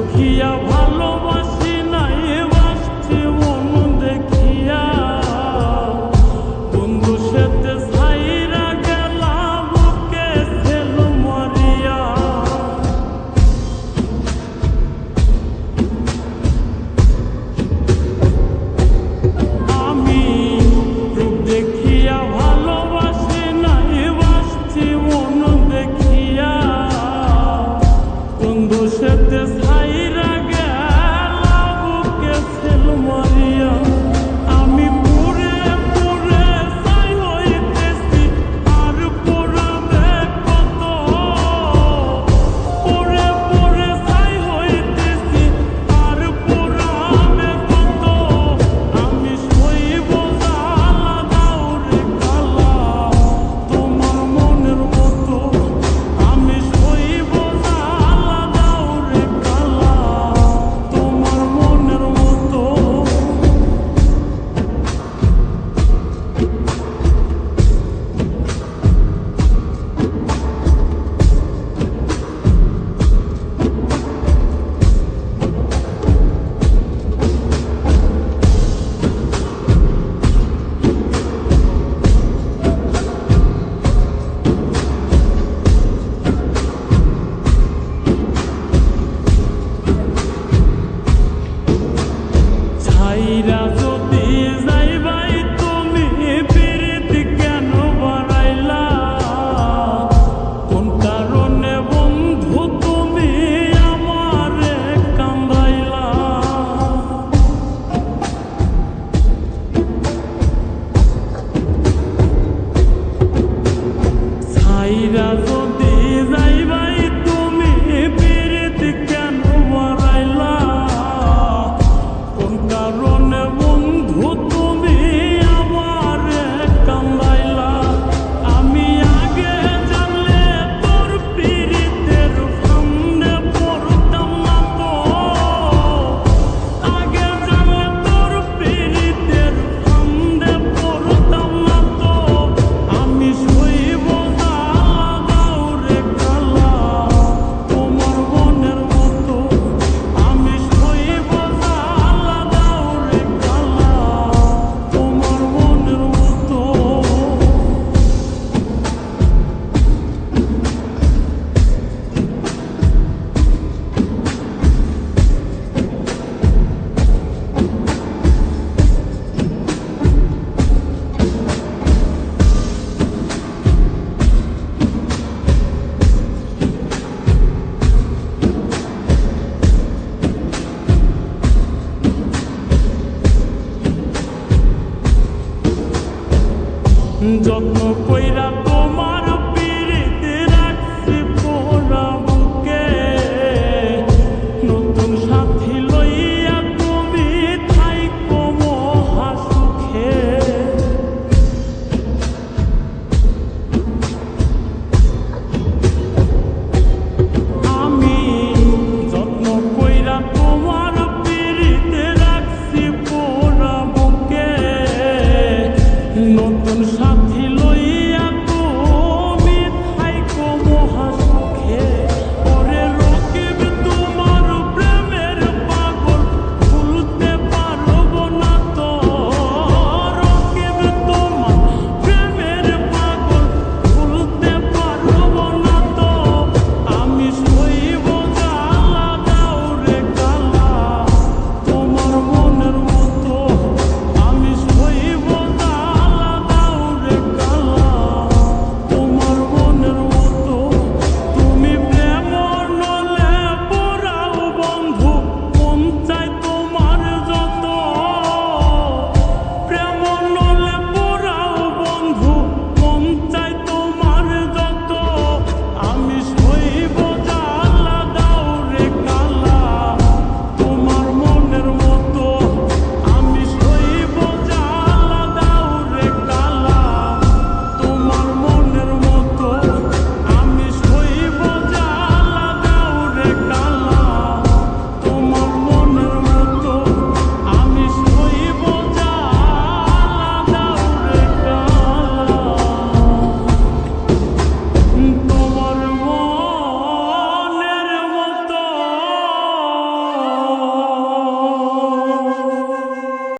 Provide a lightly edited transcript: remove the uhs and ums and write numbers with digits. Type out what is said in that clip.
দেখিয়া ভালোবাসি নাই বাসছি মন দেখিয়া বন্ধু সাথে ছাইরা গেলা বুকে ছেল মরিয়া আমি রূপ দেখিয়া ভালোবাসি নাই বাসছি মন দেখিয়া বন্ধু সাথে ছাইরা গেলা বুকে ছেল মরিয়া আমি পুরে পুরে ছাই হইতেছি আর পুরাবে কত পুরে পুরে ছাই হইতেছি আর পুরাবে কত আমি সইব জ্বালা দাউরে কালা তোমার মনের মতো আমি সইব জ্বালা দাউরে কালা তোমার মনের মতো ছাইরা যদি যাইবাই তুমি প্রীতি কেন বাড়াইলা কোন কারণে বন্ধু তুমি আমারে কান্দাইলা ছাইরা যদি যাইবাই তুমি প্রীতি কেন বাড়াইলা কোন কারণে বন্ধু তুমি আমারে কান্দাইলা আমি আগে জানলে তোর পীড়িতের ফান্দে পড়তাম না তো আগে জানলে তোর পীড়িতের ফান্দে পড়তাম না তো আমি সইব জ্বালা দাউরে কালা তোমার মনের মতো আমি সইব জ্বালা দাউরে কালা তোমার মনের মতো যত্ন কইরা